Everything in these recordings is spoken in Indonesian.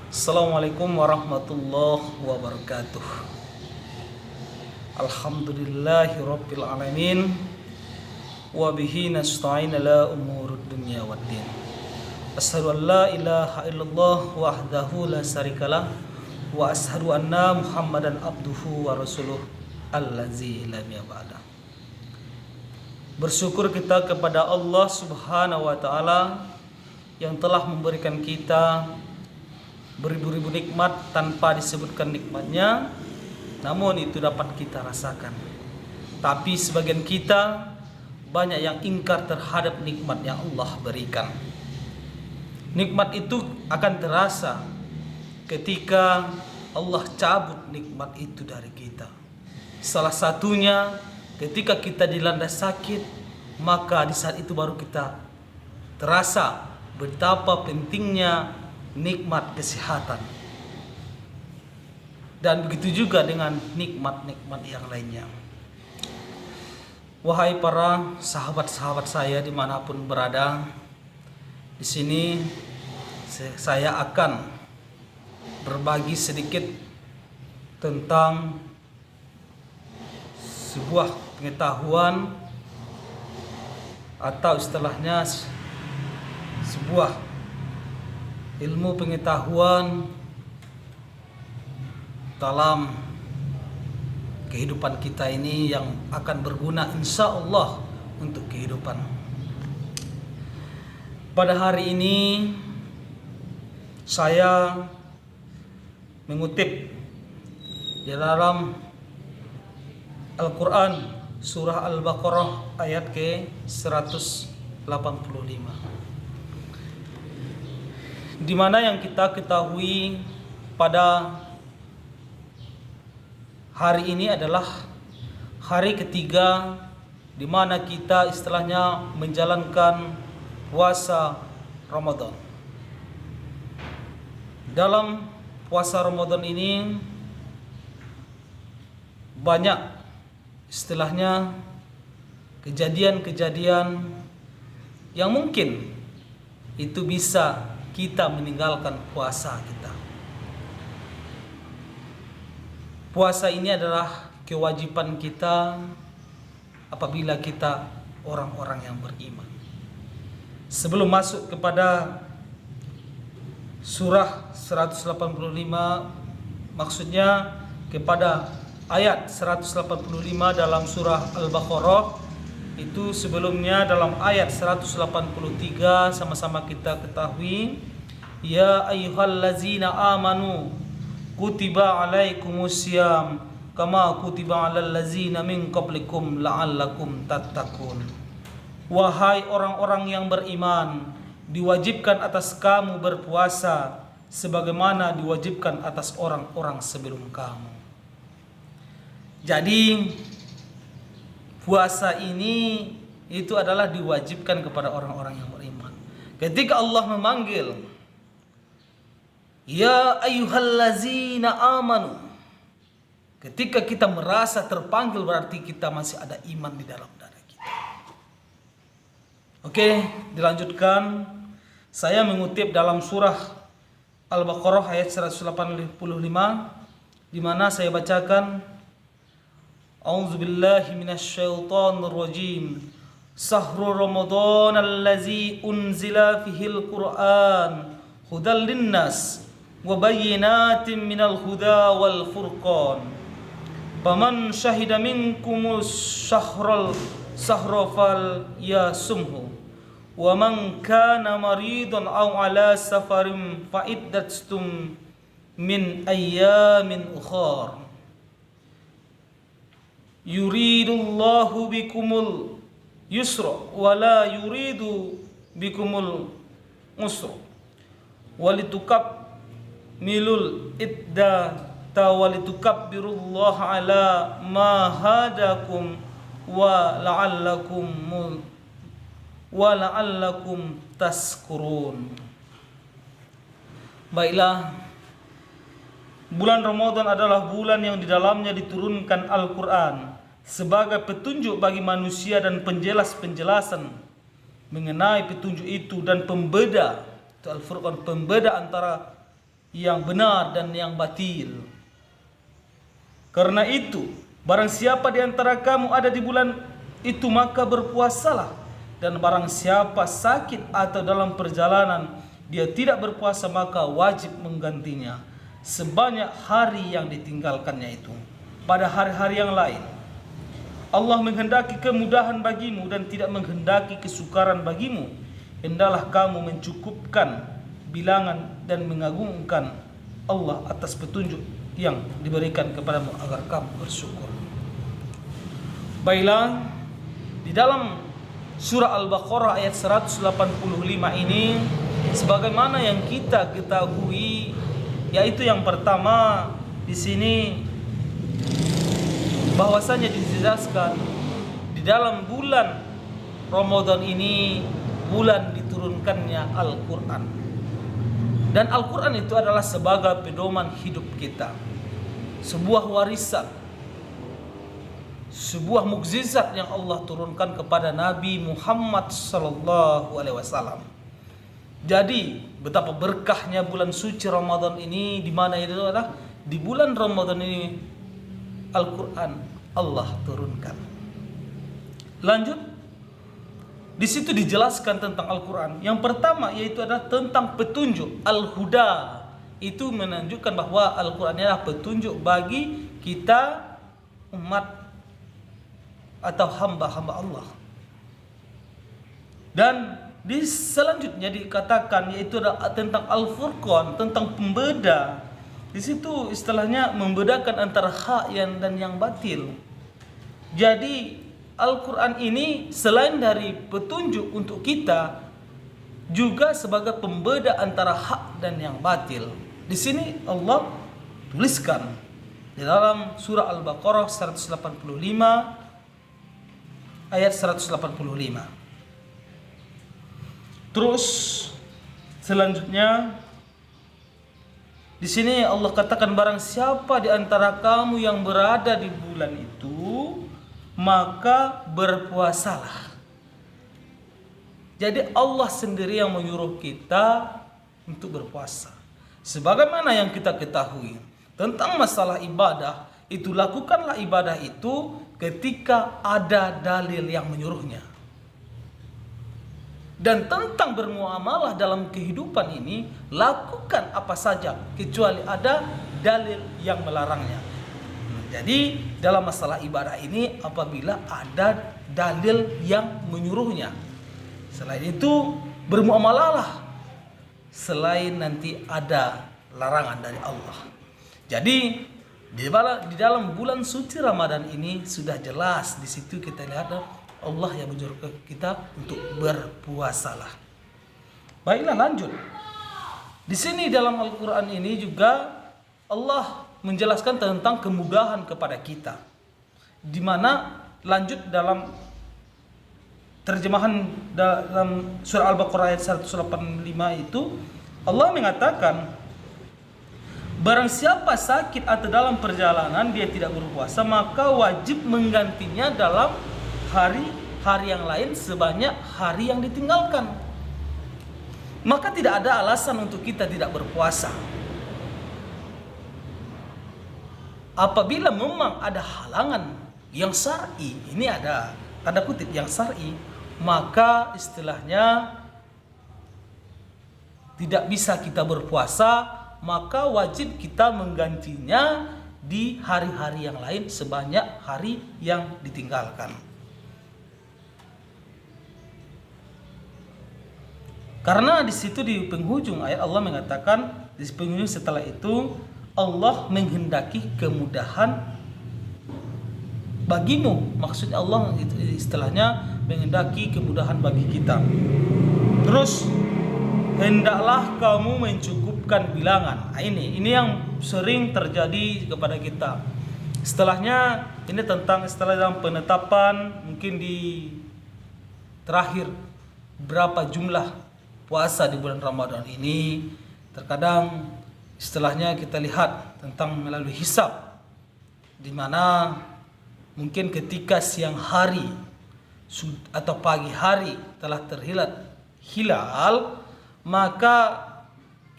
Assalamualaikum warahmatullahi wabarakatuh. Alhamdulillahirabbil alamin wa bihi nasta'in ala umurud dunya waddin. Asyhadu an la ilaha illallah wahdahu la syarikalah wa asyhadu anna Muhammadan abduhu wa rasuluh allazi lam yab'ada. Bersyukur kita kepada Allah Subhanahu wa taala yang telah memberikan kita beribu-ribu nikmat tanpa disebutkan nikmatnya, namun itu dapat kita rasakan. Tapi sebagian kita banyak yang ingkar terhadap nikmat yang Allah berikan. Nikmat itu akan terasa ketika Allah cabut nikmat itu dari kita. Salah satunya ketika kita dilanda sakit, maka di saat itu baru kita terasa betapa pentingnya nikmat kesehatan. Dan begitu juga dengan nikmat-nikmat yang lainnya. Wahai para sahabat-sahabat saya dimanapun berada, di sini saya akan berbagi sedikit tentang sebuah pengetahuan atau istilahnya sebuah ilmu pengetahuan dalam kehidupan kita ini yang akan berguna insya Allah untuk kehidupan. Pada hari ini saya mengutip di dalam Al-Quran surah Al-Baqarah ayat ke-185, di mana yang kita ketahui pada hari ini adalah hari ketiga di mana kita istilahnya menjalankan puasa Ramadan. Dalam puasa Ramadan ini banyak istilahnya kejadian-kejadian yang mungkin itu bisa kita meninggalkan puasa kita. Puasa ini adalah kewajiban kita apabila kita orang-orang yang beriman. Sebelum masuk kepada surah 185, maksudnya kepada ayat 185 dalam surah Al-Baqarah, itu sebelumnya dalam ayat 183 sama-sama kita ketahui, ya ayyuhallazina amanu kutiba alaikumusiyam kama kutiba alal ladzina min qablikum la'allakum tattaqun. Wahai orang-orang yang beriman, diwajibkan atas kamu berpuasa sebagaimana diwajibkan atas orang-orang sebelum kamu. Jadi puasa ini itu adalah diwajibkan kepada orang-orang yang beriman. Ketika Allah memanggil, ya ayyuhallazina amanu, ketika kita merasa terpanggil berarti kita masih ada iman di dalam dada kita. Oke, dilanjutkan. Saya mengutip dalam surah Al-Baqarah ayat 185, di mana saya bacakan, A'udzubillahi minasyaitonir rajim. Sahru Ramadan allazi unzila fihil Qur'an hudal linnas wa bayyinatin minal huda wal furqan. Faman syahida minkumus sahra fal yasumhu wa man kana maridan aw ala safarin fa iddatum min ayyamin ukhar. Yuridullahu bikumul yusra wa la yuridu bikumul usra walitukabbilul iddata walitukabbirullaha ala ma hadakum wa la'allakum tashkurun. Baiklah, bulan Ramadan adalah bulan yang di dalamnya diturunkan Al-Quran sebagai petunjuk bagi manusia dan penjelasan mengenai petunjuk itu dan pembeda, itu Al-Furqan, pembeda antara yang benar dan yang batil. Karena itu, barang siapa di antara kamu ada di bulan itu maka berpuasalah. Dan barang siapa sakit atau dalam perjalanan dia tidak berpuasa maka wajib menggantinya sebanyak hari yang ditinggalkannya itu pada hari-hari yang lain. Allah menghendaki kemudahan bagimu dan tidak menghendaki kesukaran bagimu. Hendaklah kamu mencukupkan bilangan dan mengagungkan Allah atas petunjuk yang diberikan kepadamu agar kamu bersyukur. Baiklah, di dalam surah Al-Baqarah ayat 185 ini sebagaimana yang kita ketahui, yaitu yang pertama di sini bahwasanya dijelaskan di dalam bulan Ramadan ini bulan diturunkannya Al-Qur'an. Dan Al-Qur'an itu adalah sebagai pedoman hidup kita. Sebuah warisan, sebuah mukjizat yang Allah turunkan kepada Nabi Muhammad sallallahu alaihi wasallam. Jadi, betapa berkahnya bulan suci Ramadan ini, di mana itu adalah di bulan Ramadan ini Al-Qur'an Allah turunkan. Lanjut, di situ dijelaskan tentang Al-Qur'an. Yang pertama yaitu adalah tentang petunjuk, Al-Huda. Itu menunjukkan bahwa Al-Qur'an adalah petunjuk bagi kita umat atau hamba-hamba Allah. Dan di selanjutnya dikatakan yaitu adalah tentang Al-Furqan, tentang pembeda. Di situ istilahnya membedakan antara hak dan yang batil. Jadi Al-Qur'an ini selain dari petunjuk untuk kita juga sebagai pembeda antara hak dan yang batil. Di sini Allah tuliskan di dalam surah Al-Baqarah 185 ayat 185. Terus selanjutnya di sini Allah katakan barang siapa di antara kamu yang berada di bulan itu maka berpuasalah. Jadi Allah sendiri yang menyuruh kita untuk berpuasa. Sebagaimana yang kita ketahui tentang masalah ibadah, itu lakukanlah ibadah itu ketika ada dalil yang menyuruhnya. Dan tentang bermuamalah dalam kehidupan ini, lakukan apa saja kecuali ada dalil yang melarangnya. Jadi dalam masalah ibadah ini apabila ada dalil yang menyuruhnya. Selain itu bermuamalah selain nanti ada larangan dari Allah. Jadi di dalam bulan suci Ramadan ini sudah jelas di situ kita lihat Allah yang menyuruh kita untuk berpuasalah. Baiklah lanjut. Di sini dalam Al-Qur'an ini juga Allah menjelaskan tentang kemudahan kepada kita. Di mana lanjut dalam terjemahan dalam surah Al-Baqarah ayat 185 itu Allah mengatakan barang siapa sakit atau dalam perjalanan dia tidak berpuasa maka wajib menggantinya dalam hari-hari yang lain sebanyak hari yang ditinggalkan. Maka tidak ada alasan untuk kita tidak berpuasa. Apabila memang ada halangan yang syar'i, ini ada tanda kutip yang syar'i, maka istilahnya tidak bisa kita berpuasa, maka wajib kita menggantinya di hari-hari yang lain sebanyak hari yang ditinggalkan. Karena di situ di penghujung ayat Allah mengatakan, di penghujung setelah itu Allah menghendaki kemudahan bagimu. Maksudnya Allah itu istilahnya menghendaki kemudahan bagi kita. Terus hendaklah kamu mencukupkan bilangan. Nah, ini yang sering terjadi kepada kita. Setelahnya ini tentang istilah dalam penetapan mungkin di terakhir berapa jumlah puasa di bulan Ramadan ini. Terkadang istilahnya kita lihat tentang melalui hisab, di mana mungkin ketika siang hari atau pagi hari telah terlihat hilal, maka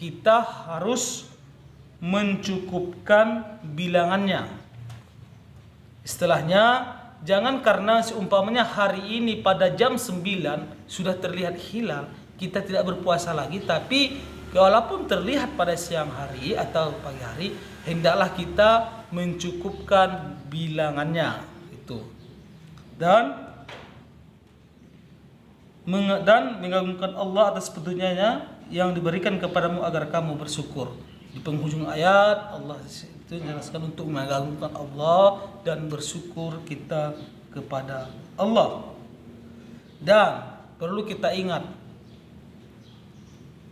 kita harus mencukupkan bilangannya. Istilahnya, jangan karena seumpamanya hari ini pada jam 9 sudah terlihat hilal, kita tidak berpuasa lagi, tapi walaupun terlihat pada siang hari atau pagi hari, hendaklah kita mencukupkan bilangannya itu. Dan mengagungkan Allah atas petunjuknya yang diberikan kepadamu agar kamu bersyukur. Di penghujung ayat Allah itu menjelaskan untuk mengagungkan Allah dan bersyukur kita kepada Allah. Dan perlu kita ingat,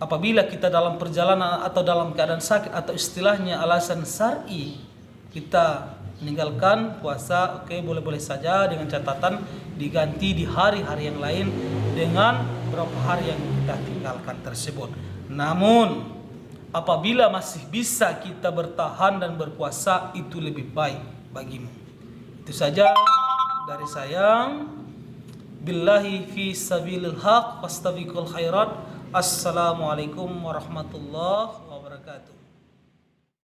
apabila kita dalam perjalanan atau dalam keadaan sakit atau istilahnya alasan syar'i, kita meninggalkan puasa, oke, boleh-boleh saja, dengan catatan diganti di hari-hari yang lain dengan berapa hari yang kita tinggalkan tersebut. Namun apabila masih bisa kita bertahan dan berpuasa, itu lebih baik bagimu. Itu saja dari saya. Billahi fi sabilil haq fastabiqul khairat. Assalamualaikum warahmatullahi wabarakatuh.